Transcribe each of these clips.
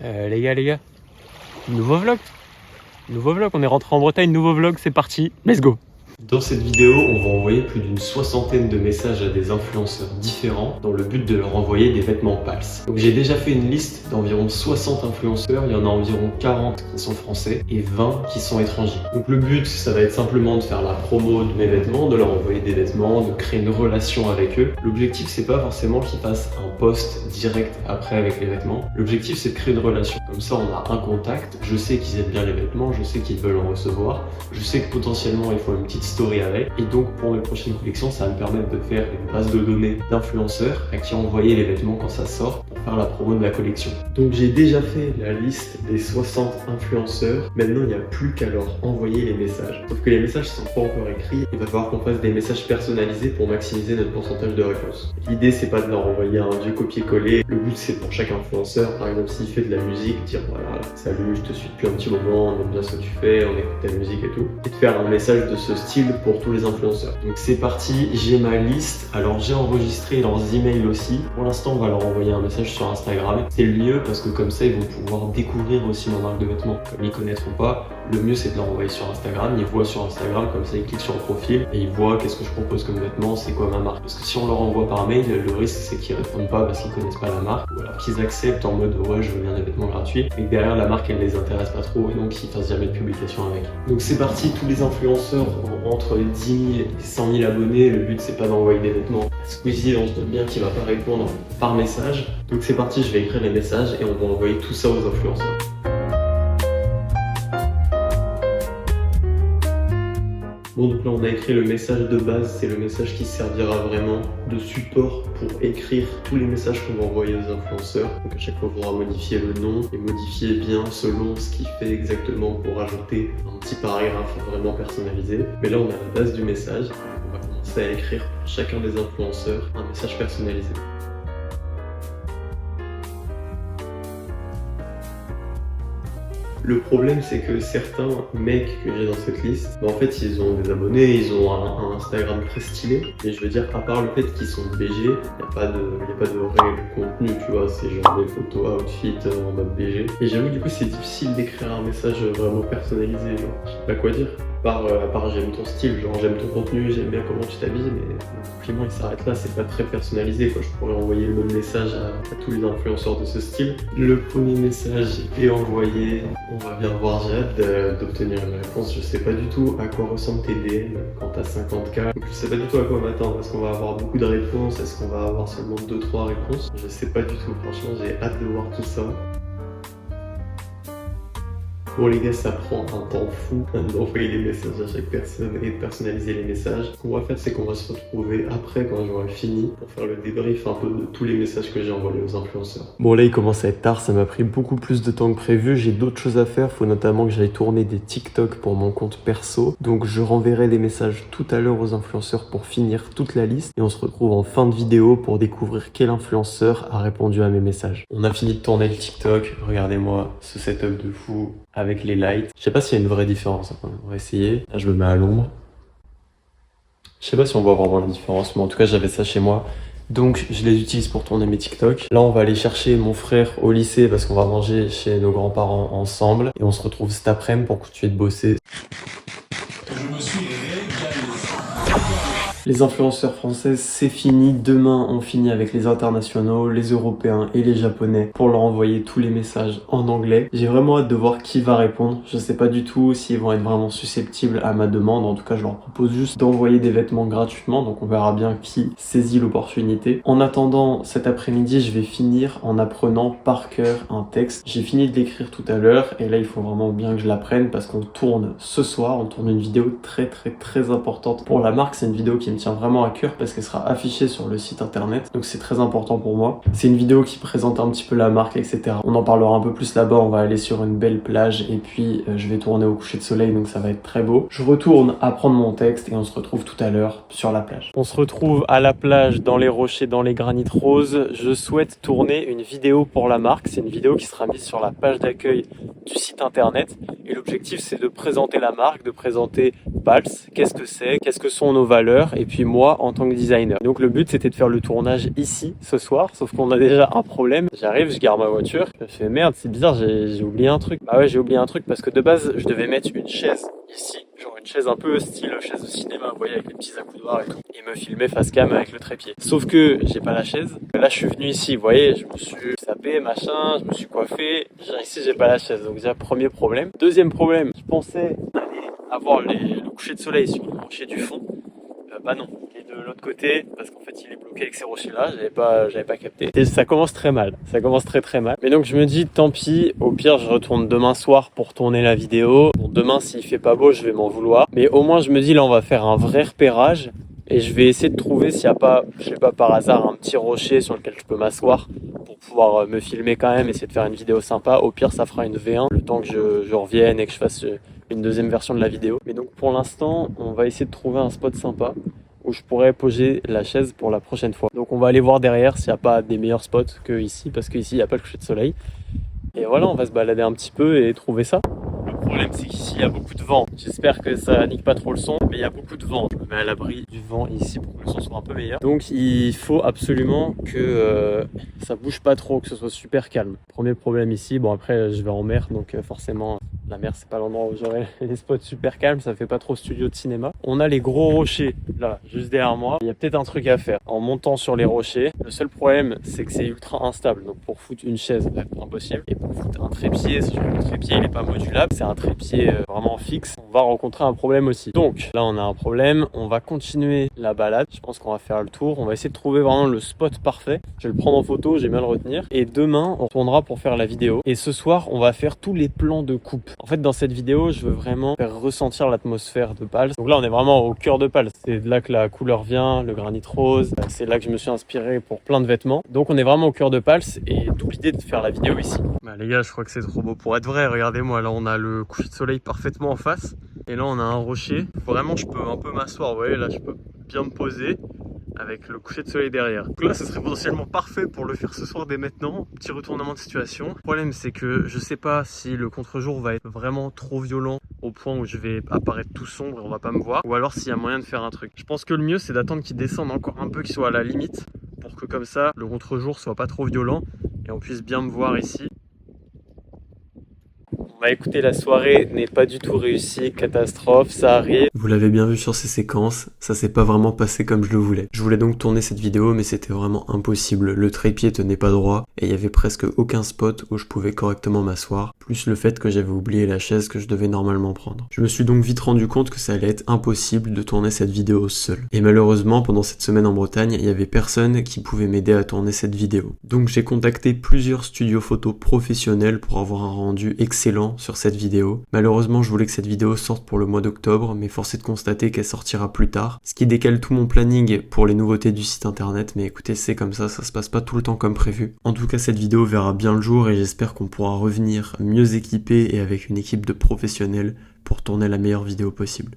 Les gars, nouveau vlog, on est rentré en Bretagne, nouveau vlog, c'est parti, let's go. Dans cette vidéo, on va envoyer plus d'une soixantaine de messages à des influenceurs différents dans le but de leur envoyer des vêtements Pulse. Donc j'ai déjà fait une liste d'environ 60 influenceurs, il y en a environ 40 qui sont français et 20 qui sont étrangers. Donc le but, ça va être simplement de faire la promo de mes vêtements, de leur envoyer des vêtements, de créer une relation avec eux. L'objectif, c'est pas forcément qu'ils fassent un post direct après avec les vêtements. L'objectif, c'est de créer une relation. Comme ça, on a un contact, je sais qu'ils aiment bien les vêtements, je sais qu'ils veulent en recevoir, je sais que potentiellement, il faut une petite story avec, et donc pour mes prochaines collections ça va me permettre de faire une base de données d'influenceurs à qui envoyer les vêtements quand ça sort pour faire la promo de la collection. Donc j'ai déjà fait la liste des 60 influenceurs, maintenant il n'y a plus qu'à leur envoyer les messages. Sauf que les messages ne sont pas encore écrits, il va falloir qu'on fasse des messages personnalisés pour maximiser notre pourcentage de réponse. L'idée c'est pas de leur envoyer un vieux copier-coller, le but c'est pour chaque influenceur, par exemple s'il fait de la musique, dire voilà, salut, je te suis depuis un petit moment, on aime bien ce que tu fais, on écoute ta musique et tout, et de faire un message de ce style pour tous les influenceurs. Donc c'est parti, j'ai ma liste. Alors j'ai enregistré leurs emails aussi. Pour l'instant, on va leur envoyer un message sur Instagram. C'est le mieux parce que comme ça, ils vont pouvoir découvrir aussi ma marque de vêtements. Comme ils connaîtront pas, le mieux c'est de leur envoyer sur Instagram. Ils voient sur Instagram, comme ça ils cliquent sur le profil et ils voient qu'est-ce que je propose comme vêtements, c'est quoi ma marque. Parce que si on leur envoie par mail, le risque c'est qu'ils répondent pas parce qu'ils connaissent pas la marque, ou alors qu'ils acceptent en mode ouais je veux bien des vêtements gratuits, et que derrière la marque elle les intéresse pas trop et donc ils fassent jamais de publication avec. Donc c'est parti, tous les influenceurs entre 10 000 et 100 000 abonnés, le but c'est pas d'envoyer des vêtements. Squeezie, on se doute bien qu'il va pas répondre par message. Donc c'est parti, je vais écrire les messages et on va envoyer tout ça aux influenceurs. Bon, donc là on a écrit le message de base, c'est le message qui servira vraiment de support pour écrire tous les messages qu'on va envoyer aux influenceurs. Donc à chaque fois il faudra modifier le nom et modifier bien selon ce qu'il fait exactement pour ajouter un petit paragraphe vraiment personnalisé. Mais là on a la base du message, on va commencer à écrire pour chacun des influenceurs un message personnalisé. Le problème c'est que certains mecs que j'ai dans cette liste, en fait ils ont des abonnés, ils ont un Instagram très stylé, mais je veux dire à part le fait qu'ils sont BG, il n'y a pas de réel contenu, tu vois, c'est genre des photos outfit en mode BG. Et j'avoue du coup c'est difficile d'écrire un message vraiment personnalisé, genre je sais pas quoi dire. À part j'aime ton style, genre j'aime ton contenu, j'aime bien comment tu t'habilles, mais le compliment il s'arrête là, c'est pas très personnalisé quoi. Je pourrais envoyer le même message à tous les influenceurs de ce style. Le premier message est envoyé, on va bien voir, j'ai hâte d'obtenir une réponse. Je sais pas du tout à quoi ressemblent tes DM quand t'as 50K, donc je sais pas du tout à quoi m'attendre. Est-ce qu'on va avoir beaucoup de réponses, est-ce qu'on va avoir seulement 2-3 réponses? Je sais pas du tout, franchement j'ai hâte de voir tout ça. Bon les gars, ça prend un temps fou d'envoyer les messages à chaque personne et de personnaliser les messages. Ce qu'on va faire, c'est qu'on va se retrouver après quand j'aurai fini pour faire le débrief un peu de tous les messages que j'ai envoyés aux influenceurs. Bon là, il commence à être tard, ça m'a pris beaucoup plus de temps que prévu. J'ai d'autres choses à faire, faut notamment que j'aille tourner des TikTok pour mon compte perso. Donc je renverrai les messages tout à l'heure aux influenceurs pour finir toute la liste. Et on se retrouve en fin de vidéo pour découvrir quel influenceur a répondu à mes messages. On a fini de tourner le TikTok, regardez-moi ce setup de fou avec les lights. Je sais pas s'il y a une vraie différence, on va essayer. Là je me mets à l'ombre. Je sais pas si on voit vraiment la différence, mais en tout cas j'avais ça chez moi. Donc je les utilise pour tourner mes TikTok. Là on va aller chercher mon frère au lycée parce qu'on va manger chez nos grands-parents ensemble. Et on se retrouve cet après-midi pour continuer de bosser. Je me suis régalé. Les influenceurs françaises, c'est fini. Demain, on finit avec les internationaux, les européens et les japonais pour leur envoyer tous les messages en anglais. J'ai vraiment hâte de voir qui va répondre. Je sais pas du tout s'ils vont être vraiment susceptibles à ma demande. En tout cas, je leur propose juste d'envoyer des vêtements gratuitement. Donc, on verra bien qui saisit l'opportunité. En attendant, cet après-midi, je vais finir en apprenant par cœur un texte. J'ai fini de l'écrire tout à l'heure et là, il faut vraiment bien que je l'apprenne parce qu'on tourne ce soir. On tourne une vidéo très importante pour la marque. C'est une vidéo qui me tient vraiment à cœur parce qu'elle sera affichée sur le site internet, donc c'est très important pour moi. C'est une vidéo qui présente un petit peu la marque, etc. On en parlera un peu plus là-bas, on va aller sur une belle plage et puis je vais tourner au coucher de soleil, donc ça va être très beau. Je retourne apprendre mon texte et on se retrouve tout à l'heure sur la plage. On se retrouve à la plage, dans les rochers, dans les granites roses. Je souhaite tourner une vidéo pour la marque. C'est une vidéo qui sera mise sur la page d'accueil du site internet et l'objectif c'est de présenter la marque, de présenter Pulse, qu'est-ce que c'est, qu'est-ce que sont nos valeurs et puis moi en tant que designer. Donc le but c'était de faire le tournage ici ce soir, sauf qu'on a déjà un problème. J'arrive, je garde ma voiture, je fais merde, c'est bizarre, j'ai oublié un truc. Bah ouais, j'ai oublié un truc parce que de base je devais mettre une chaise ici, genre une chaise un peu style chaise de cinéma, vous voyez, avec les petits accoudoirs et tout, et me filmer face cam avec le trépied. Sauf que j'ai pas la chaise. Là je suis venu ici, vous voyez, je me suis sapé, machin, je me suis coiffé. Ici j'ai pas la chaise, donc déjà premier problème. Deuxième problème, je pensais aller avoir le coucher de soleil sur le rocher du fond. Bah non, il est de l'autre côté parce qu'en fait il est bloqué avec ces rochers là, j'avais pas capté. Et ça commence très mal, ça commence très mal. Mais donc je me dis tant pis, au pire je retourne demain soir pour tourner la vidéo. Bon, demain s'il fait pas beau je vais m'en vouloir. Mais au moins je me dis là on va faire un vrai repérage et je vais essayer de trouver s'il n'y a pas, je sais pas par hasard, un petit rocher sur lequel je peux m'asseoir pour pouvoir me filmer quand même, essayer de faire une vidéo sympa. Au pire ça fera une V1 le temps que je revienne et que je fasse une deuxième version de la vidéo. Mais donc pour l'instant on va essayer de trouver un spot sympa où je pourrais poser la chaise pour la prochaine fois. Donc on va aller voir derrière s'il n'y a pas des meilleurs spots que ici, parce qu'ici il n'y a pas le coucher de soleil. Et voilà, on va se balader un petit peu et trouver ça. Le problème c'est qu'ici il y a beaucoup de vent. J'espère que ça nique pas trop le son, mais il y a beaucoup de vent. Je me mets à l'abri du vent ici pour que le son soit un peu meilleur. Donc il faut absolument que ça bouge pas trop, que ce soit super calme. Premier problème ici, bon après je vais en mer, donc forcément la mer c'est pas l'endroit où j'aurai les spots super calmes, ça fait pas trop studio de cinéma. On a les gros rochers là, juste derrière moi. Il y a peut-être un truc à faire en montant sur les rochers. Le seul problème c'est que c'est ultra instable, donc pour foutre une chaise c'est impossible. Et pour foutre un trépied, sachant que le trépied il est pas modulable, c'est un trépied vraiment fixe, on va rencontrer un problème aussi. Donc là on a un problème, on va continuer la balade, je pense qu'on va faire le tour, on va essayer de trouver vraiment le spot parfait. Je vais le prendre en photo, j'ai bien le retenir. Et demain on retournera pour faire la vidéo. Et ce soir on va faire tous les plans de coupe. En fait dans cette vidéo je veux vraiment faire ressentir l'atmosphère de Pals. Donc là on est vraiment au cœur de Pals, c'est de là que la couleur vient, le granit rose, c'est là que je me suis inspiré pour plein de vêtements. Donc on est vraiment au cœur de Pals et d'où l'idée de faire la vidéo ici. Bah les gars, je crois que c'est trop beau pour être vrai, regardez-moi, là on a le coucher de soleil parfaitement en face et là on a un rocher. Vraiment je peux un peu m'asseoir, vous voyez, là je peux bien me poser avec le coucher de soleil derrière. Donc là ce serait potentiellement parfait pour le faire ce soir dès maintenant. Petit retournement de situation. Le problème c'est que je sais pas si le contre-jour va être vraiment trop violent au point où je vais apparaître tout sombre et on va pas me voir, ou alors s'il y a moyen de faire un truc. Je pense que le mieux c'est d'attendre qu'il descende encore un peu, qu'il soit à la limite, pour que comme ça le contre-jour soit pas trop violent et on puisse bien me voir ici. Bah écoutez, la soirée n'est pas du tout réussie, catastrophe, ça arrive. Vous l'avez bien vu sur ces séquences, ça s'est pas vraiment passé comme je le voulais. Je voulais donc tourner cette vidéo mais c'était vraiment impossible. Le trépied tenait pas droit et il y avait presque aucun spot où je pouvais correctement m'asseoir, plus le fait que j'avais oublié la chaise que je devais normalement prendre. Je me suis donc vite rendu compte que ça allait être impossible de tourner cette vidéo seul. Et malheureusement, pendant cette semaine en Bretagne, il y avait personne qui pouvait m'aider à tourner cette vidéo. Donc j'ai contacté plusieurs studios photos professionnels pour avoir un rendu excellent sur cette vidéo. Malheureusement, je voulais que cette vidéo sorte pour le mois d'octobre, mais force est de constater qu'elle sortira plus tard, ce qui décale tout mon planning pour les nouveautés du site internet, mais écoutez, c'est comme ça se passe pas tout le temps comme prévu. En tout cas, cette vidéo verra bien le jour et j'espère qu'on pourra revenir mieux équipé et avec une équipe de professionnels pour tourner la meilleure vidéo possible.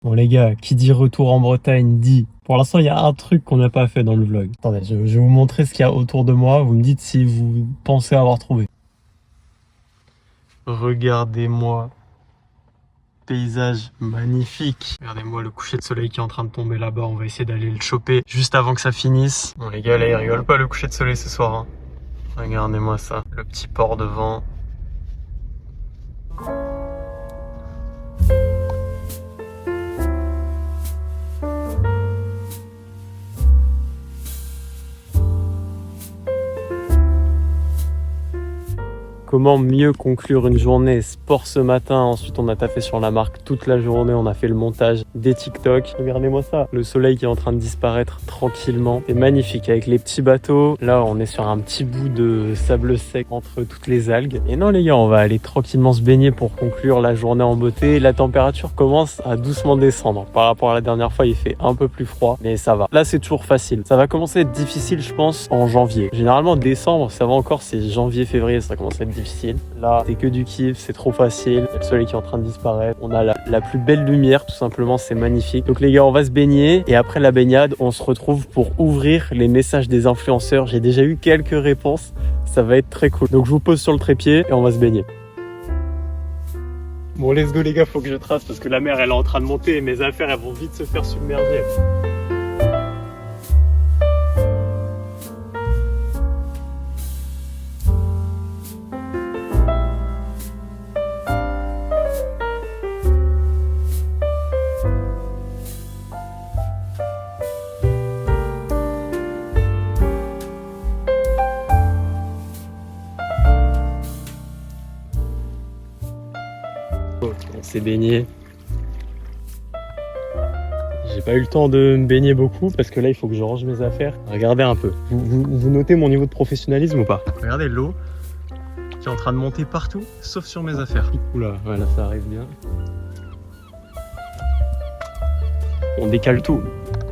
Bon les gars, qui dit retour en Bretagne dit... Pour l'instant, il y a un truc qu'on n'a pas fait dans le vlog. Attendez, je vais vous montrer ce qu'il y a autour de moi, vous me dites si vous pensez avoir trouvé. Regardez-moi, paysage magnifique. Regardez-moi le coucher de soleil qui est en train de tomber là-bas. On va essayer d'aller le choper juste avant que ça finisse. Bon les gars, là ils rigolent pas le coucher de soleil ce soir. Hein. Regardez-moi ça, le petit port de vent. Comment mieux conclure une journée sport ce matin? Ensuite, on a taffé sur la marque toute la journée. On a fait le montage des TikTok. Regardez-moi ça. Le soleil qui est en train de disparaître tranquillement. C'est magnifique avec les petits bateaux. Là, on est sur un petit bout de sable sec entre toutes les algues. Et non, les gars, on va aller tranquillement se baigner pour conclure la journée en beauté. La température commence à doucement descendre. Par rapport à la dernière fois, il fait un peu plus froid, mais ça va. Là, c'est toujours facile. Ça va commencer à être difficile, je pense, en janvier. Généralement, décembre, ça va encore. C'est janvier, février, ça commence à être difficile. Là, c'est que du kiff, c'est trop facile. Il y a le soleil qui est en train de disparaître. On a la plus belle lumière, tout simplement, c'est magnifique. Donc les gars, on va se baigner et après la baignade, on se retrouve pour ouvrir les messages des influenceurs. J'ai déjà eu quelques réponses, ça va être très cool. Donc je vous pose sur le trépied et on va se baigner. Bon, let's go les gars, faut que je trace parce que la mer elle est en train de monter et mes affaires elles vont vite se faire submerger. On s'est baigné. J'ai pas eu le temps de me baigner beaucoup parce que là il faut que je range mes affaires. Regardez un peu. Vous notez mon niveau de professionnalisme ou pas? Regardez l'eau qui est en train de monter partout sauf sur mes affaires. Oula, voilà, ça arrive bien. On décale tout.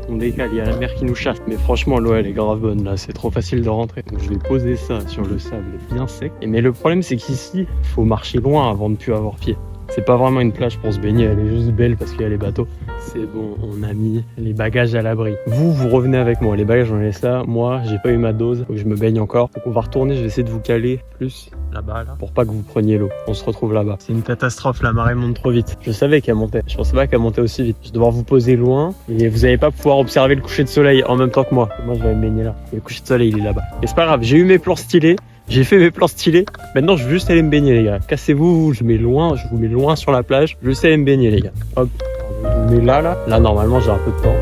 On décale, il y a la mer qui nous chasse. Mais franchement, l'eau elle est grave bonne là, c'est trop facile de rentrer. Donc je vais poser ça sur le sable bien sec. Mais le problème c'est qu'ici, il faut marcher loin avant de plus avoir pied. C'est pas vraiment une plage pour se baigner, elle est juste belle parce qu'il y a les bateaux. C'est bon, on a mis les bagages à l'abri. Vous revenez avec moi, les bagages on laisse là. Moi, j'ai pas eu ma dose, faut que je me baigne encore. Donc on va retourner, je vais essayer de vous caler plus là-bas là, pour pas que vous preniez l'eau. On se retrouve là-bas. C'est une catastrophe, la marée monte trop vite. Je savais qu'elle montait, je pensais pas qu'elle montait aussi vite. Je vais devoir vous poser loin et vous allez pas pouvoir observer le coucher de soleil en même temps que moi. Moi je vais me baigner là. Et le coucher de soleil il est là-bas. Et c'est pas grave, j'ai eu mes plans stylés. J'ai fait mes plans stylés. Maintenant, je veux juste aller me baigner, les gars. Cassez-vous, je vous mets loin sur la plage. Je veux juste aller me baigner, les gars. Hop. Je vous mets là. Là, normalement, j'ai un peu de temps.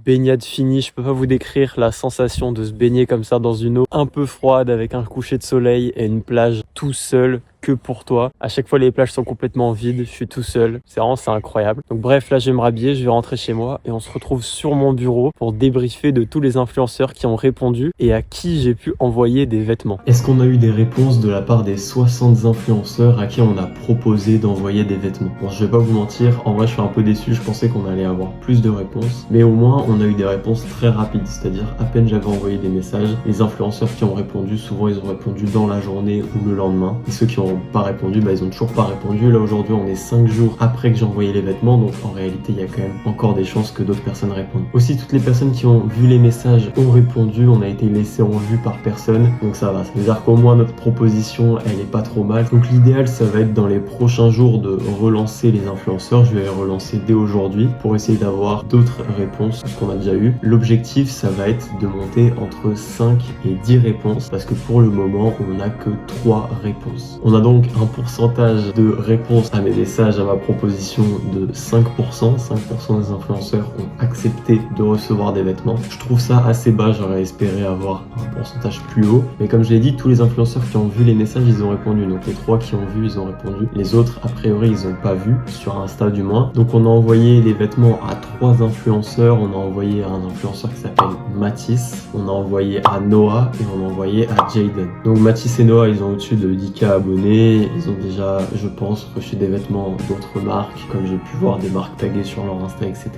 Baignade finie, je peux pas vous décrire la sensation de se baigner comme ça dans une eau un peu froide avec un coucher de soleil et une plage tout seul. Que pour toi. À chaque fois, les plages sont complètement vides. Je suis tout seul. C'est incroyable. Donc bref, là, je vais me rhabiller, je vais rentrer chez moi et on se retrouve sur mon bureau pour débriefer de tous les influenceurs qui ont répondu et à qui j'ai pu envoyer des vêtements. Est-ce qu'on a eu des réponses de la part des 60 influenceurs à qui on a proposé d'envoyer des vêtements? Bon, je vais pas vous mentir, en vrai, je suis un peu déçu. Je pensais qu'on allait avoir plus de réponses. Mais au moins, on a eu des réponses très rapides. C'est-à-dire, à peine j'avais envoyé des messages, les influenceurs qui ont répondu, souvent, ils ont répondu dans la journée ou le lendemain. Et ceux qui ont pas répondu, ils ont toujours pas répondu. Là aujourd'hui on est 5 jours après que j'ai envoyé les vêtements, donc en réalité il y a quand même encore des chances que d'autres personnes répondent. Aussi toutes les personnes qui ont vu les messages ont répondu, on a été laissé en vue par personne, donc ça va, ça veut dire qu'au moins notre proposition elle est pas trop mal. Donc l'idéal ça va être dans les prochains jours de relancer les influenceurs, je vais les relancer dès aujourd'hui pour essayer d'avoir d'autres réponses que ce qu'on a déjà eu. L'objectif ça va être de monter entre 5 et 10 réponses parce que pour le moment on n'a que 3 réponses. On a donc un pourcentage de réponse à mes messages, à ma proposition de 5%. 5% des influenceurs ont accepté de recevoir des vêtements. Je trouve ça assez bas, j'aurais espéré avoir un pourcentage plus haut. Mais comme je l'ai dit, tous les influenceurs qui ont vu les messages, ils ont répondu. Donc les 3 qui ont vu, ils ont répondu. Les autres, a priori, ils n'ont pas vu, sur Insta du moins. Donc on a envoyé les vêtements à 3 influenceurs. On a envoyé à un influenceur qui s'appelle Mathis. On a envoyé à Noah et on a envoyé à Jayden. Donc Mathis et Noah, ils ont au-dessus de 10K abonnés. Ils ont déjà, je pense, reçu des vêtements d'autres marques, comme j'ai pu voir des marques taguées sur leur Insta, etc.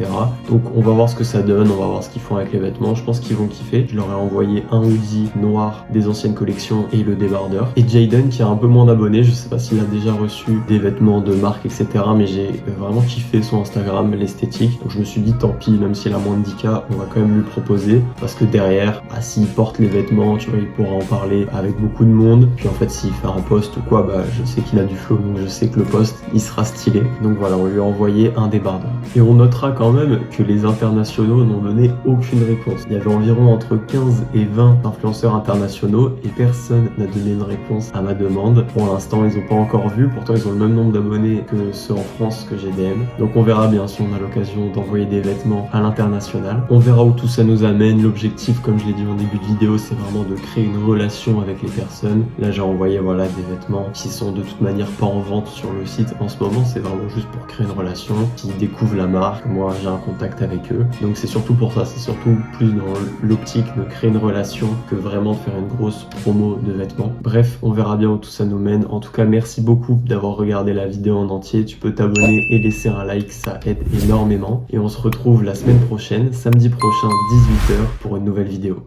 Donc on va voir ce que ça donne, on va voir ce qu'ils font avec les vêtements. Je pense qu'ils vont kiffer. Je leur ai envoyé un hoodie noir des anciennes collections et le débardeur. Et Jayden qui a un peu moins d'abonnés, je sais pas s'il a déjà reçu des vêtements de marque, etc. Mais j'ai vraiment kiffé son Instagram, l'esthétique. Donc je me suis dit tant pis, même s'il a moins de 10K, on va quand même lui proposer. Parce que derrière, s'il porte les vêtements, tu vois, il pourra en parler avec beaucoup de monde. Puis en fait, s'il fait un post ou quoi, je sais qu'il a du flow, donc je sais que le post il sera stylé. Donc voilà, on lui a envoyé un débardeur. Et on notera quand même que les internationaux n'ont donné aucune réponse. Il y avait environ entre 15 et 20 influenceurs internationaux et personne n'a donné une réponse à ma demande. Pour l'instant, ils n'ont pas encore vu, pourtant ils ont le même nombre d'abonnés que ceux en France que GDM. Donc on verra bien si on a l'occasion d'envoyer des vêtements à l'international. On verra où tout ça nous amène. L'objectif, comme je l'ai dit en début de vidéo, c'est vraiment de créer une relation avec les personnes. Là, j'ai envoyé des vêtements qui sont de toute manière pas en vente sur le site en ce moment, c'est vraiment juste pour créer une relation, qui découvrent la marque, moi j'ai un contact avec eux, donc c'est surtout pour ça, c'est surtout plus dans l'optique de créer une relation que vraiment de faire une grosse promo de vêtements. Bref, on verra bien où tout ça nous mène. En tout cas, merci beaucoup d'avoir regardé la vidéo en entier, tu peux t'abonner et laisser un like, ça aide énormément, et on se retrouve la semaine prochaine, samedi prochain 18h pour une nouvelle vidéo.